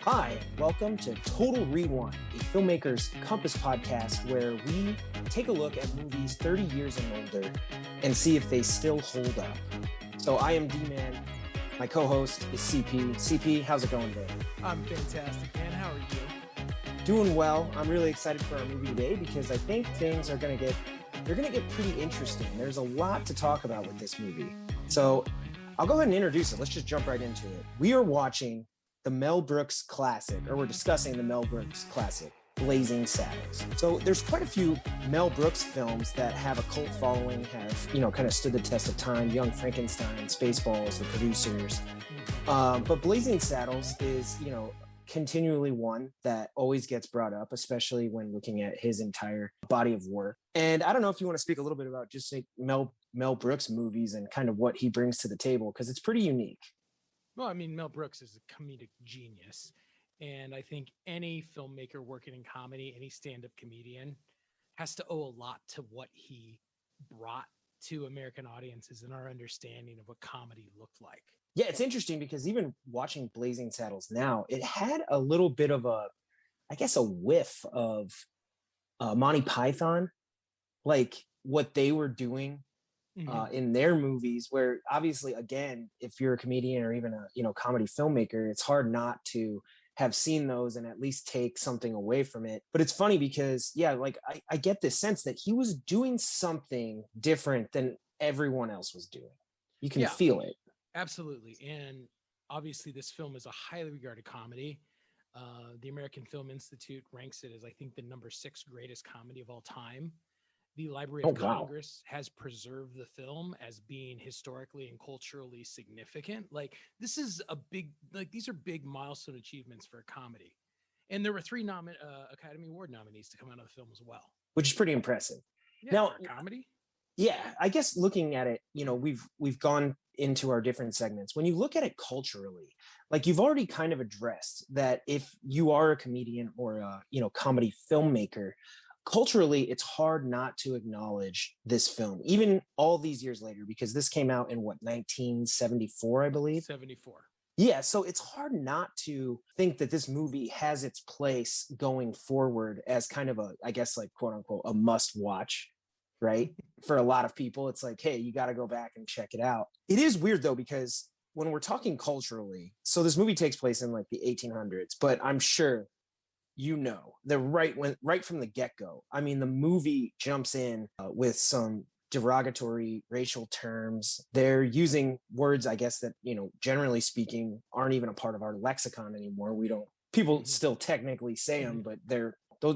Hi, welcome to Total Rewind, a Filmmakers Compass Podcast where we take a look at movies 30 years and older and see if they still hold up. So I am D-Man. My co-host is CP. CP, how's it going today? I'm fantastic, man. How are you? Doing well. I'm really excited for our movie today because I think things are going to get pretty interesting. There's a lot to talk about with this movie. So I'll go ahead and introduce it. Let's just jump right into it. We are watching the Mel Brooks classic, or we're discussing the Mel Brooks classic, Blazing Saddles. So there's quite a few Mel Brooks films that have a cult following, have, kind of stood the test of time. Young Frankenstein, Spaceballs, The Producers. But Blazing Saddles is, continually one that always gets brought up, especially when looking at his entire body of work. And I don't know if you want to speak a little bit about just Mel Brooks movies and kind of what he brings to the table, because it's pretty unique. Well, I mean, Mel Brooks is a comedic genius. And I think any filmmaker working in comedy, any stand-up comedian has to owe a lot to what he brought to American audiences and our understanding of what comedy looked like. Yeah, it's interesting because even watching Blazing Saddles now, it had a little bit of a whiff of Monty Python, like what they were doing in their movies, where obviously, again, if you're a comedian or even a comedy filmmaker, it's hard not to have seen those and at least take something away from it. But it's funny because I get this sense that he was doing something different than everyone else was doing. You can feel it. Absolutely. And obviously this film is a highly regarded comedy. The American Film Institute ranks it as, I think, the number 6 greatest comedy of all time. The Library of Congress has preserved the film as being historically and culturally significant. Like, this is these are big milestone achievements for a comedy. And there were 3 Academy Award nominees to come out of the film as well. Which is pretty impressive. Yeah, now, for a comedy? Yeah, I guess looking at it, we've gone into our different segments. When you look at it culturally, like you've already kind of addressed that if you are a comedian or a, comedy filmmaker, culturally, it's hard not to acknowledge this film, even all these years later, because this came out in 1974, I believe? 74. Yeah, so it's hard not to think that this movie has its place going forward as kind of a, I guess, like, quote unquote, a must watch, right? For a lot of people, it's like, hey, you got to go back and check it out. It is weird, though, because when we're talking culturally, so this movie takes place in like the 1800s, but I'm sure they're right from the get-go. I mean, the movie jumps in with some derogatory racial terms. They're using words, I guess, that, generally speaking, aren't even a part of our lexicon anymore. People still technically say them, but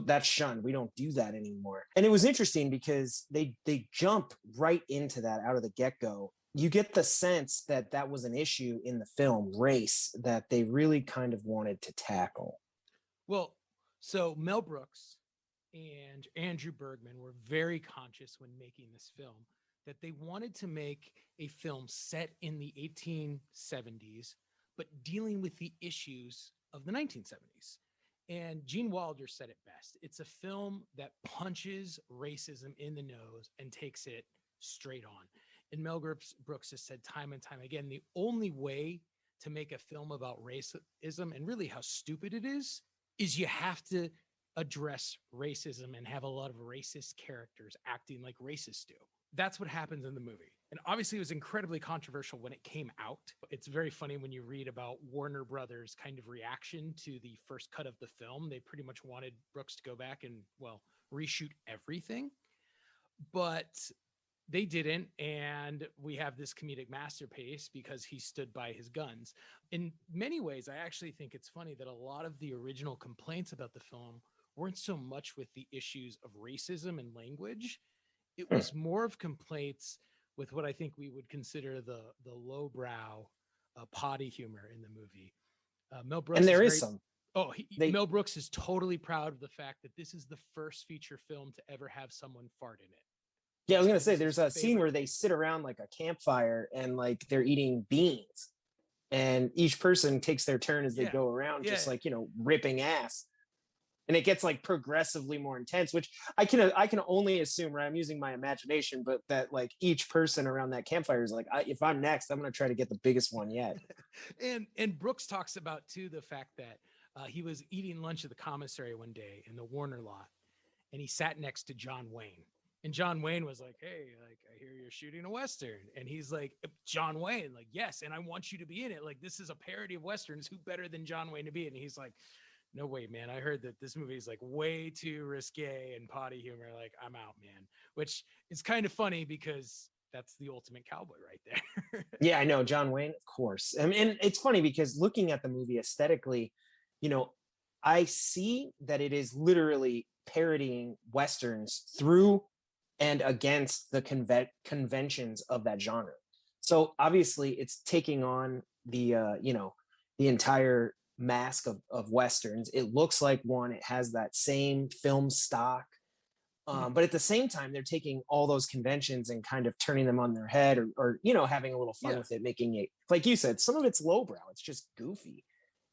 that's shunned. We don't do that anymore. And it was interesting because they jump right into that out of the get-go. You get the sense that that was an issue in the film, race, that they really kind of wanted to tackle. Well, so Mel Brooks and Andrew Bergman were very conscious when making this film that they wanted to make a film set in the 1870s, but dealing with the issues of the 1970s. And Gene Wilder said it best. It's a film that punches racism in the nose and takes it straight on. And Mel Brooks has said time and time again, the only way to make a film about racism and really how stupid it is you have to address racism and have a lot of racist characters acting like racists do. That's what happens in the movie. And obviously it was incredibly controversial when it came out. It's very funny when you read about Warner Brothers' kind of reaction to the first cut of the film. They pretty much wanted Brooks to go back and, reshoot everything. But they didn't, and we have this comedic masterpiece because he stood by his guns. In many ways, I actually think it's funny that a lot of the original complaints about the film weren't so much with the issues of racism and language. It was more of complaints with what I think we would consider the lowbrow potty humor in the movie. Mel Brooks, and there is some. Mel Brooks is totally proud of the fact that this is the first feature film to ever have someone fart in it. Yeah, I was going to say, there's a scene where they sit around like a campfire and like they're eating beans. And each person takes their turn as they go around, just ripping ass. And it gets like progressively more intense, which I can only assume, right? I'm using my imagination, but that like each person around that campfire is like, if I'm next, I'm going to try to get the biggest one yet. And Brooks talks about too the fact that He was eating lunch at the commissary one day in the Warner lot, and he sat next to John Wayne. And John Wayne was like, "Hey, like, I hear you're shooting a Western." And he's like, "John Wayne, like, yes, and I want you to be in it. Like, this is a parody of Westerns. Who better than John Wayne to be in?" And he's like, "No way, man. I heard that this movie is like way too risque and potty humor. Like, I'm out, man." Which is kind of funny because that's the ultimate cowboy right there. Yeah, I know John Wayne, of course. I mean, and it's funny because looking at the movie aesthetically, you know, I see that it is literally parodying Westerns through and against the conventions of that genre. So obviously it's taking on the entire mask of Westerns. It looks like one, it has that same film stock. But at the same time, they're taking all those conventions and kind of turning them on their head or having a little fun with it, making it, like you said, some of it's lowbrow. It's just goofy.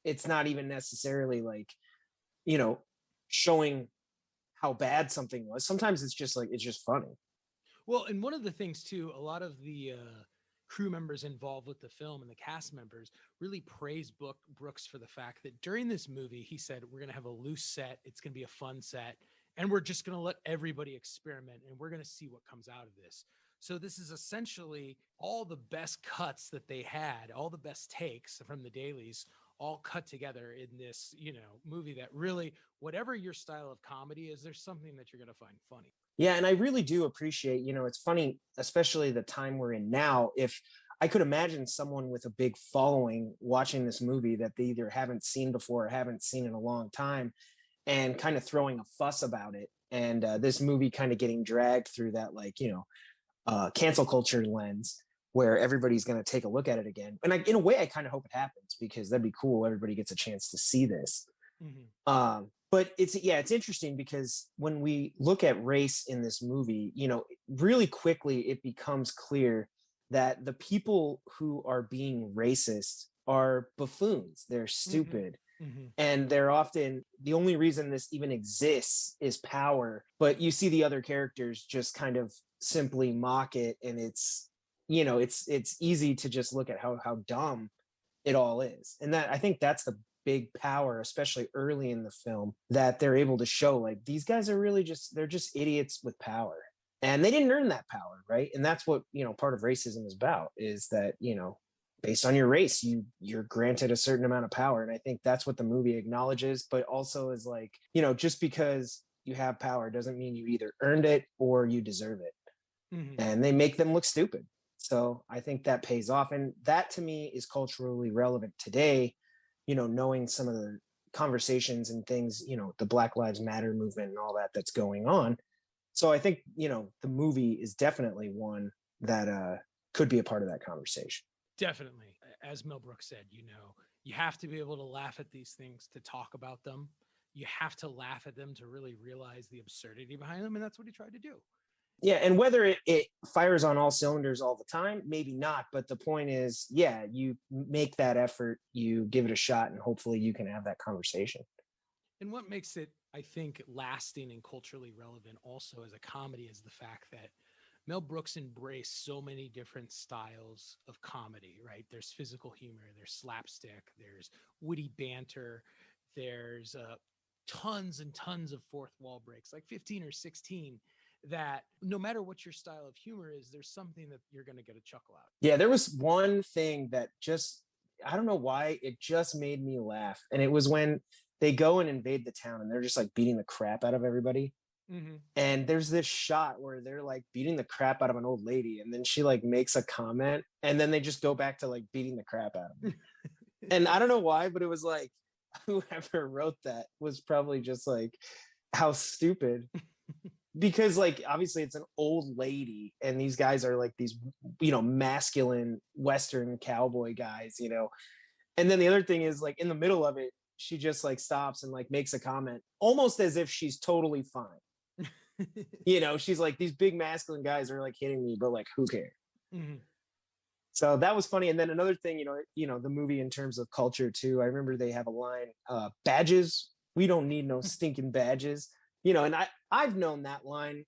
It's not even necessarily like, showing how bad something was. Sometimes it's just like, it's just funny. Well, and one of the things too, a lot of the crew members involved with the film and the cast members really praised Brooks for the fact that during this movie, he said, "We're going to have a loose set. It's going to be a fun set. And we're just going to let everybody experiment and we're going to see what comes out of this." So this is essentially all the best cuts that they had, all the best takes from the dailies, all cut together in this, movie that really, whatever your style of comedy is, there's something that you're going to find funny. Yeah, and I really do appreciate, it's funny, especially the time we're in now. If I could imagine someone with a big following watching this movie that they either haven't seen before or haven't seen in a long time and kind of throwing a fuss about it. And this movie kind of getting dragged through that, cancel culture lens where everybody's going to take a look at it again. And in a way, I kind of hope it happens because that'd be cool. Everybody gets a chance to see this. Mm-hmm. But it's interesting because when we look at race in this movie, really quickly, it becomes clear that the people who are being racist are buffoons. They're stupid. Mm-hmm. And they're often, the only reason this even exists is power. But you see the other characters just kind of simply mock it. And it's easy to just look at how dumb it all is. And that, I think that's the big power, especially early in the film, that they're able to show, like, these guys are really they're just idiots with power. And they didn't earn that power, right? And that's what, part of racism is about, is that, based on your race, you're granted a certain amount of power. And I think that's what the movie acknowledges, but also is like, just because you have power doesn't mean you either earned it or you deserve it. Mm-hmm. And they make them look stupid. So I think that pays off. And that to me is culturally relevant today, knowing some of the conversations and things, the Black Lives Matter movement and all that's going on. So I think, the movie is definitely one that could be a part of that conversation. Definitely. As Mel Brooks said, you have to be able to laugh at these things to talk about them. You have to laugh at them to really realize the absurdity behind them. And that's what he tried to do. Yeah. And whether it fires on all cylinders all the time, maybe not. But the point is, yeah, you make that effort, you give it a shot, and hopefully you can have that conversation. And what makes it, I think, lasting and culturally relevant also as a comedy is the fact that Mel Brooks embraced so many different styles of comedy, right? There's physical humor, there's slapstick, there's witty banter, there's tons and tons of fourth wall breaks, like 15 or 16, that no matter what your style of humor is, there's something that you're going to get a chuckle out. Yeah, there was one thing that I don't know why, it just made me laugh. And it was when they go and invade the town and they're just like beating the crap out of everybody. Mm-hmm. And there's this shot where they're like beating the crap out of an old lady, and then she like makes a comment, and then they just go back to like beating the crap out of them. And I don't know why, but it was like, whoever wrote that was probably just like, how stupid. Because like, obviously it's an old lady and these guys are like these, masculine Western cowboy guys, And then the other thing is, like, in the middle of it, she just like stops and like makes a comment almost as if she's totally fine. She's like, these big masculine guys are like hitting me, but like, who cares? Mm-hmm. So that was funny. And then another thing, the movie in terms of culture too, I remember they have a line, badges. We don't need no stinking badges, and I've known that line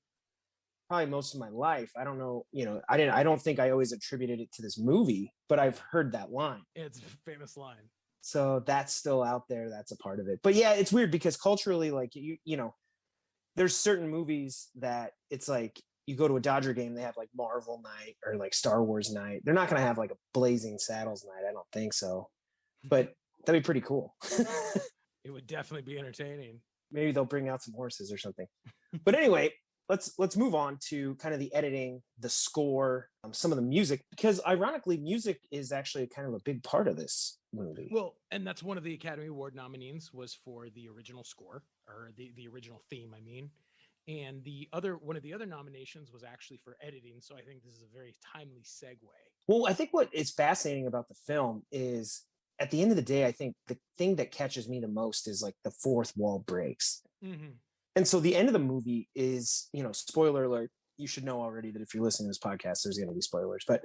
probably most of my life. I don't know, I don't think I always attributed it to this movie, but I've heard that line. It's a famous line. So that's still out there. That's a part of it. But yeah, it's weird because culturally, like you know, there's certain movies that it's like you go to a Dodger game, they have like Marvel night or like Star Wars night. They're not going to have like a Blazing Saddles night. I don't think so. But that'd be pretty cool. It would definitely be entertaining. Maybe they'll bring out some horses or something. But anyway, let's move on to kind of the editing, the score, some of the music, because ironically, music is actually kind of a big part of this movie. Well, and that's one of the Academy Award nominees was for the original score, or the original theme, I mean. And one of the other nominations was actually for editing. So I think this is a very timely segue. Well, I think what is fascinating about the film is at the end of the day, I think the thing that catches me the most is like the fourth wall breaks. Mm-hmm. And so the end of the movie is, you know, spoiler alert, you should know already that if you're listening to this podcast, there's going to be spoilers. But,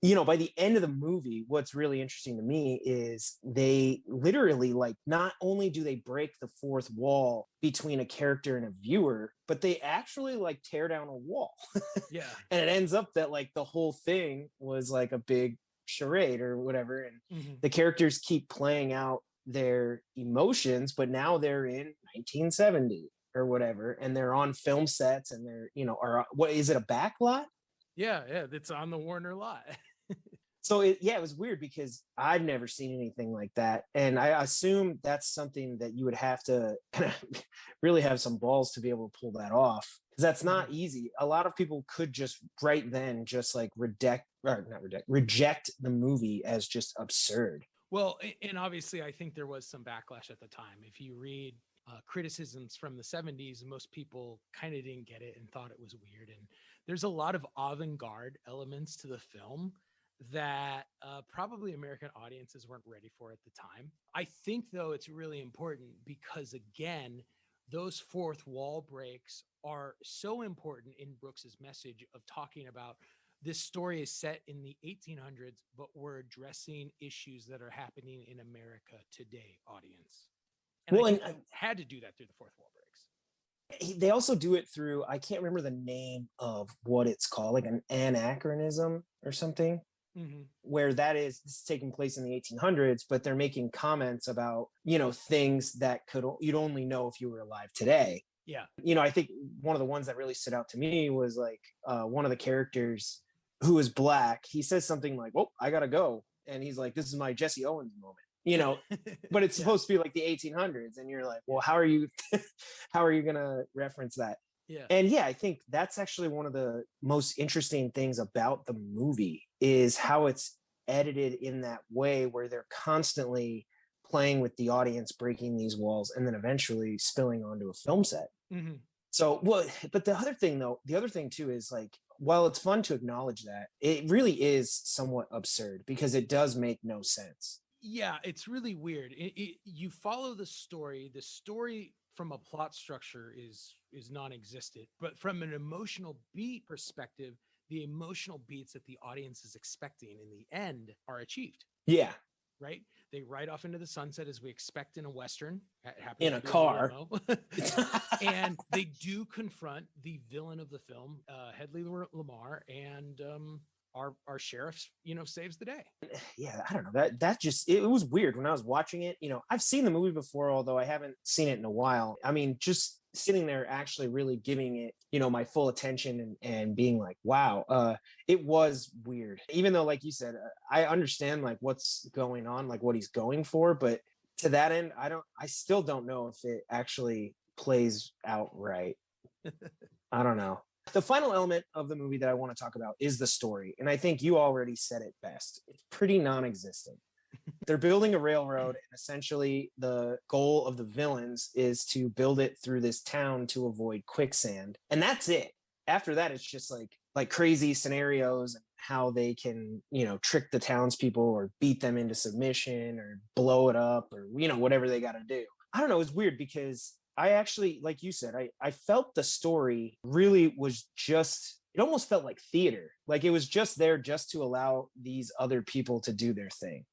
you know, by the end of the movie, what's really interesting to me is they literally, like, not only do they break the fourth wall between a character and a viewer, but they actually like tear down a wall. Yeah. And it ends up that like the whole thing was like a big charade or whatever. And the characters keep playing out their emotions, but now they're in 1970 or whatever, and they're on film sets and they're, you know, are what is it, a back lot? Yeah, it's on the Warner lot. So it was weird because I've never seen anything like that. And I assume that's something that you would have to kind of really have some balls to be able to pull that off. Because that's not easy. A lot of people could just right then just like reject the movie as just absurd. Well, and obviously I think there was some backlash at the time. If you read criticisms from the 70s, most people kind of didn't get it and thought it was weird. And there's a lot of avant-garde elements to the film that probably American audiences weren't ready for at the time. I think, though, it's really important because, again, those fourth wall breaks are so important in Brooks's message of talking about this story is set in the 1800s, but we're addressing issues that are happening in America today, audience. And I had to do that through the fourth wall breaks. They also do it through, I can't remember the name of what it's called, like an anachronism or something. Where that is taking place in the 1800s, but they're making comments about, you know, things that you'd only know if you were alive today. Yeah. You know, I think one of the ones that really stood out to me was like one of the characters who is black. He says something like, "Oh, I gotta go," and he's like, "This is my Jesse Owens moment," you know. But it's supposed to be like the 1800s, and you're like, "Well, how are you gonna reference that?" Yeah. And yeah, I think that's actually one of the most interesting things about the movie is how it's edited in that way where they're constantly playing with the audience, breaking these walls, and then eventually spilling onto a film set. So, but the other thing too is like, while it's fun to acknowledge that, it really is somewhat absurd because it does make no sense. Yeah, it's really weird. You follow the story from a plot structure is non-existent, but from an emotional beat perspective, the emotional beats that the audience is expecting in the end are achieved. Yeah. Right? They ride off into the sunset as we expect in a Western. In a car. And they do confront the villain of the film, Hedley Lamar, and our sheriff, you know, saves the day. Yeah, I don't know. That just, it was weird when I was watching it. You know, I've seen the movie before, although I haven't seen it in a while. I mean, just sitting there actually really giving it, you know, my full attention and being like, wow, it was weird. Even though, like you said, I understand like what's going on, like what he's going for, but to that end, I still don't know if it actually plays out right. I don't know. The final element of the movie that I want to talk about is the story. And I think you already said it best. It's pretty non-existent. They're building a railroad, and essentially the goal of the villains is to build it through this town to avoid quicksand. And that's it. After that, it's just like crazy scenarios and how they can, you know, trick the townspeople or beat them into submission or blow it up or, you know, whatever they got to do. I don't know. It's weird because I actually, like you said, I felt the story really was just, it almost felt like theater. Like it was just there just to allow these other people to do their thing.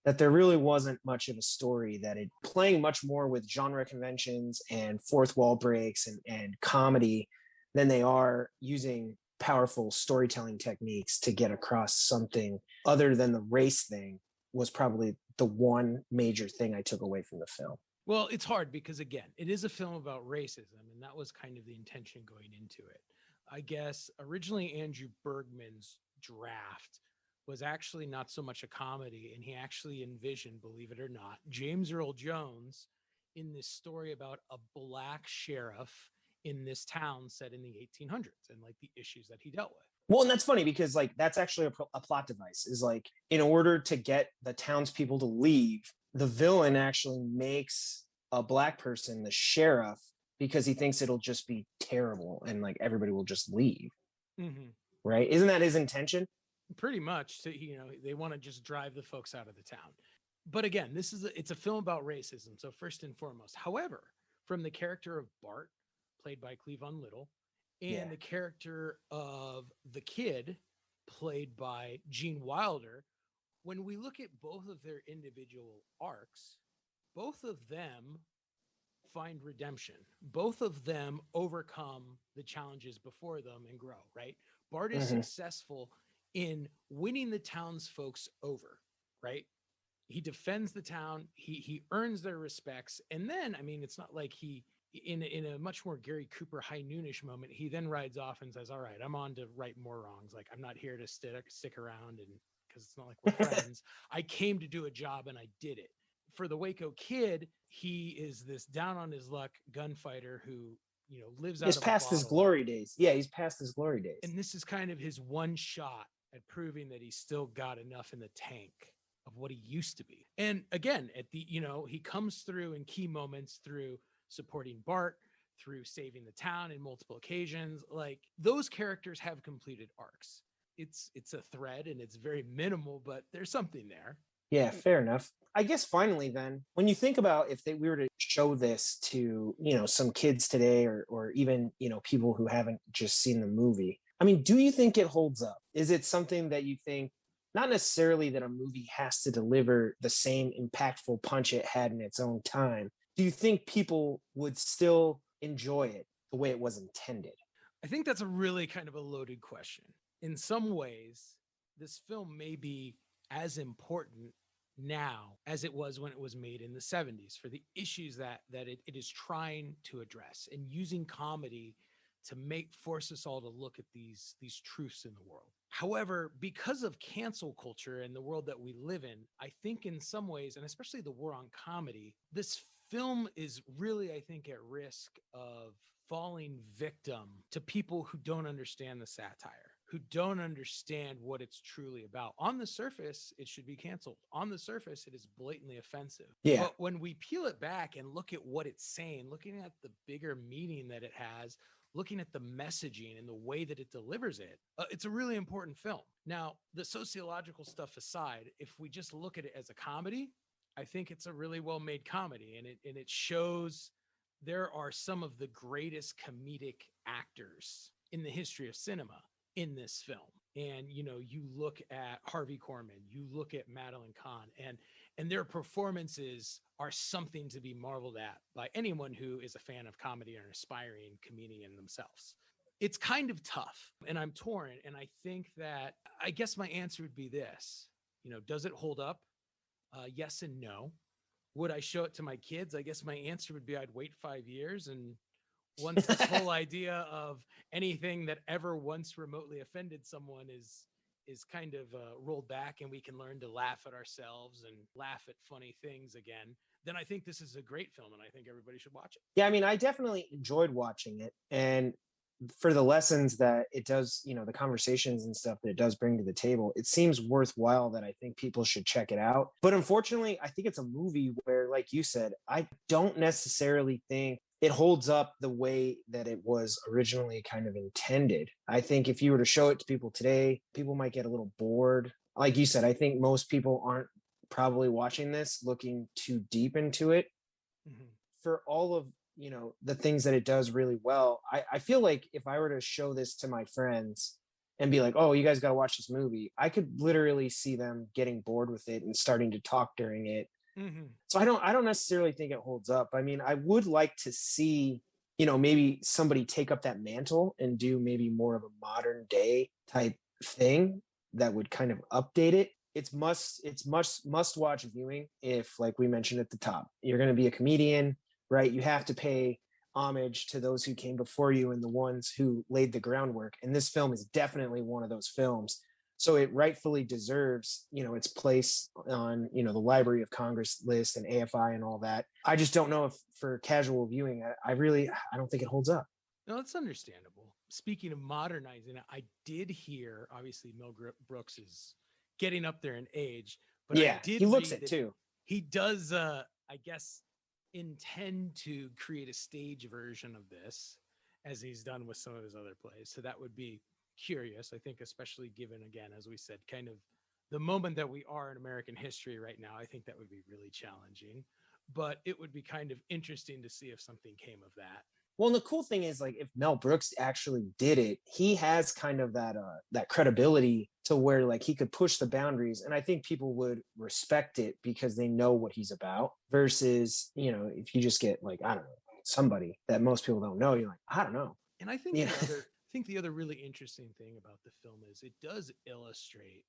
That there really wasn't much of a story, that it playing much more with genre conventions and fourth wall breaks and comedy than they are using powerful storytelling techniques to get across something other than the race thing. was probably the one major thing I took away from the film. Well, it's hard because, again, it is a film about racism, and that was kind of the intention going into it. I guess originally Andrew Bergman's draft was actually not so much a comedy, and he actually envisioned, believe it or not, James Earl Jones in this story about a black sheriff in this town set in the 1800s and like the issues that he dealt with. Well, and that's funny because like that's actually a plot device. Is like in order to get the townspeople to leave, the villain actually makes a black person the sheriff because he thinks it'll just be terrible and like everybody will just leave. Mm-hmm. Right? Isn't that his intention? Pretty much. So, they want to just drive the folks out of the town. But again, it's a film about racism. So first and foremost, however, from the character of Bart, played by Cleavon Little, and the character of the kid, played by Gene Wilder, when we look at both of their individual arcs, both of them find redemption. Both of them overcome the challenges before them and grow, right? Bart is successful in winning the townsfolk over, right? He defends the town. He earns their respects. And then, I mean, it's not like he, in a much more Gary Cooper High Noonish moment, he then rides off and says, all right, I'm on to right more wrongs. Like, I'm not here to stick around and because it's not like we're friends. I came to do a job and I did it. For the Waco Kid, he is this down on his luck gunfighter who, lives out He's of past his glory days. Yeah, he's past his glory days. And this is kind of his one shot at proving that he's still got enough in the tank of what he used to be. And again, he comes through in key moments through supporting Bart, through saving the town in multiple occasions. Like those characters have completed arcs. It's a thread and it's very minimal, but there's something there. Yeah, fair enough. I guess finally then, when you think about if we were to show this to, some kids today or even, people who haven't just seen the movie, I mean, do you think it holds up? Is it something that you think, not necessarily that a movie has to deliver the same impactful punch it had in its own time? Do you think people would still enjoy it the way it was intended? I think that's a really kind of a loaded question. In some ways, this film may be as important now as it was when it was made in the 70s for the issues that it is trying to address and using comedy to force us all to look at these truths in the world. However, because of cancel culture and the world that we live in, I think in some ways, and especially the war on comedy, this film is really, I think, at risk of falling victim to people who don't understand the satire, who don't understand what it's truly about. On the surface, it should be canceled. On the surface, it is blatantly offensive. Yeah. But when we peel it back and look at what it's saying, looking at the bigger meaning that it has, looking at the messaging and the way that it delivers it, it's a really important film. Now, the sociological stuff aside, if we just look at it as a comedy, I think it's a really well-made comedy, and it shows there are some of the greatest comedic actors in the history of cinema in this film. And, you look at Harvey Korman, you look at Madeline Kahn, and their performances are something to be marveled at by anyone who is a fan of comedy or an aspiring comedian themselves. It's kind of tough, and I'm torn. And I think that, I guess my answer would be this, does it hold up? Yes and no. Would I show it to my kids? I guess my answer would be I'd wait 5 years. And once this whole idea of anything that ever once remotely offended someone is kind of rolled back and we can learn to laugh at ourselves and laugh at funny things again, then I think this is a great film and I think everybody should watch it. Yeah, I mean, I definitely enjoyed watching it. And for the lessons that it does, the conversations and stuff that it does bring to the table, it seems worthwhile that I think people should check it out. But unfortunately, I think it's a movie where, like you said, I don't necessarily think it holds up the way that it was originally kind of intended. I think if you were to show it to people today, people might get a little bored. Like you said, I think most people aren't probably watching this looking too deep into it. Mm-hmm. For all of the things that it does really well, I feel like if I were to show this to my friends and be like, oh, you guys got to watch this movie, I could literally see them getting bored with it and starting to talk during it. Mm-hmm. So I don't necessarily think it holds up. I mean, I would like to see, maybe somebody take up that mantle and do maybe more of a modern day type thing that would kind of update it. must watch viewing. If, like we mentioned at the top, you're going to be a comedian, right? You have to pay homage to those who came before you and the ones who laid the groundwork. And this film is definitely one of those films. So it rightfully deserves, its place on, the Library of Congress list and AFI and all that. I just don't know if for casual viewing, I don't think it holds up. No, that's understandable. Speaking of modernizing it, I did hear, obviously, Mel Brooks is getting up there in age, but yeah, I did he looks it too. He does, I guess, intend to create a stage version of this, as he's done with some of his other plays. So that would be curious, I think, especially given, again, as we said, kind of the moment that we are in American history right now. I think that would be really challenging, but it would be kind of interesting to see if something came of that. Well, and the cool thing is, like, if Mel Brooks actually did it, he has kind of that credibility to where, like, he could push the boundaries, and I think people would respect it because they know what he's about. Versus, if you just get, like, I don't know, somebody that most people don't know, you're like, I don't know. And I think the other really interesting thing about the film is it does illustrate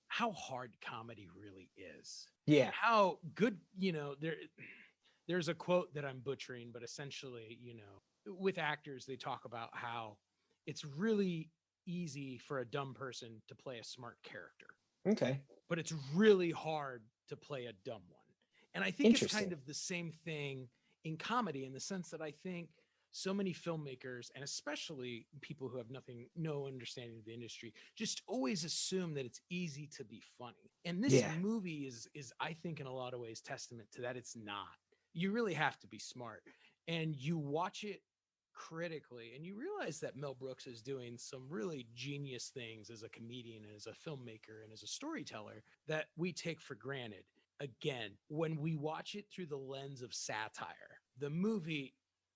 how hard comedy really is. Yeah. How good, there's a quote that I'm butchering, but essentially, with actors, they talk about how it's really easy for a dumb person to play a smart character. Okay. But it's really hard to play a dumb one. And I think it's kind of the same thing in comedy, in the sense that I think so many filmmakers, and especially people who have no understanding of the industry, just always assume that it's easy to be funny. And this movie is, I think, in a lot of ways, testament to that. It's not. You really have to be smart, and you watch it critically, and you realize that Mel Brooks is doing some really genius things as a comedian and as a filmmaker and as a storyteller that we take for granted. Again, when we watch it through the lens of satire, the movie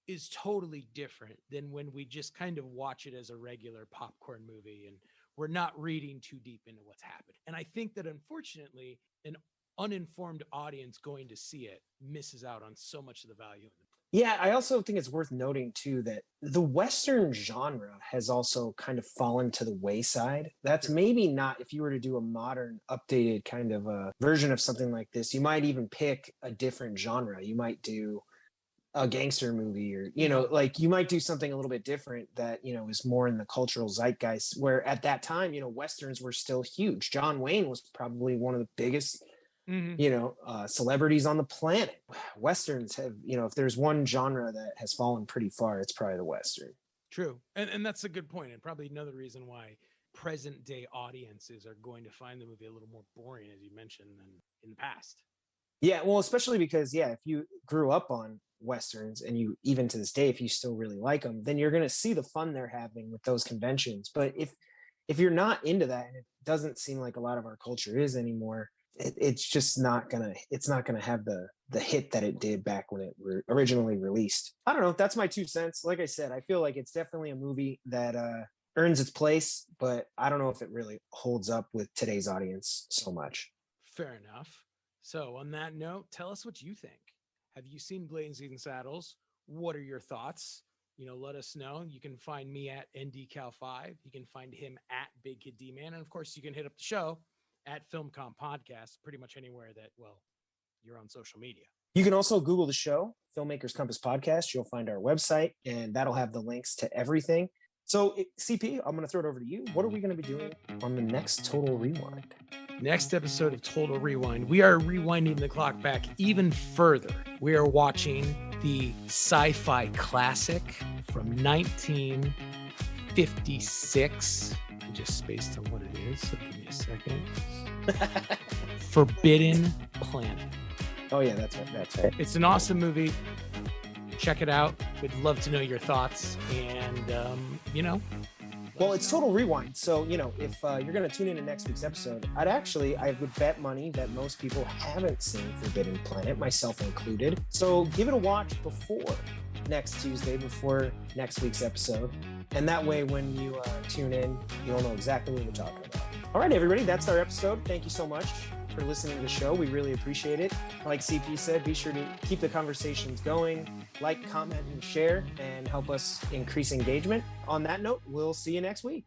is totally different than when we just kind of watch it as a regular popcorn movie and we're not reading too deep into what's happening. And I think that, unfortunately, an uninformed audience going to see it misses out on so much of the value in the Yeah, I also think it's worth noting too that the Western genre has also kind of fallen to the wayside. That's maybe not, if you were to do a modern, updated kind of a version of something like this, you might even pick a different genre. You might do a gangster movie, or, like, you might do something a little bit different that, is more in the cultural zeitgeist, where at that time, Westerns were still huge. John Wayne was probably one of the biggest celebrities on the planet. Westerns have, if there's one genre that has fallen pretty far, it's probably the Western. True. And that's a good point. And probably another reason why present day audiences are going to find the movie a little more boring, as you mentioned, than in the past. Yeah. Well, especially because, if you grew up on Westerns and you, even to this day, if you still really like them, then you're going to see the fun they're having with those conventions. But if you're not into that, and it doesn't seem like a lot of our culture is anymore, it's just not gonna have the hit that it did back when it originally released. I don't know. That's my 2 cents. Like I said, I feel like it's definitely a movie that earns its place, but I don't know if it really holds up with today's audience so much. Fair enough. So on that note, tell us what you think. Have you seen Blazing Saddles? What are your thoughts? Let us know. You can find me at NDCal5. You can find him at Big Kid D-Man. And of course, you can hit up the show at Filmcom Podcast, pretty much anywhere that, you're on social media. You can also Google the show, Filmmakers Compass Podcast. You'll find our website, and that'll have the links to everything. So, CP, I'm going to throw it over to you. What are we going to be doing on the next Total Rewind? Next episode of Total Rewind, we are rewinding the clock back even further. We are watching the sci-fi classic from 1956. I just spaced on what it is, so give me a second. Forbidden Planet. Oh yeah, that's right. It's an awesome movie. Check it out. We'd love to know your thoughts. And well, it's Total Rewind, so if you're going to tune into next week's episode, I would bet money that most people haven't seen Forbidden Planet, myself included. So give it a watch before next Tuesday, before next week's episode, and that way when you tune in, you'll know exactly what we're talking about. All right, everybody, that's our episode. Thank you so much for listening to the show. We really appreciate it. Like CP said, be sure to keep the conversations going, like, comment, and share, and help us increase engagement. On that note, we'll see you next week.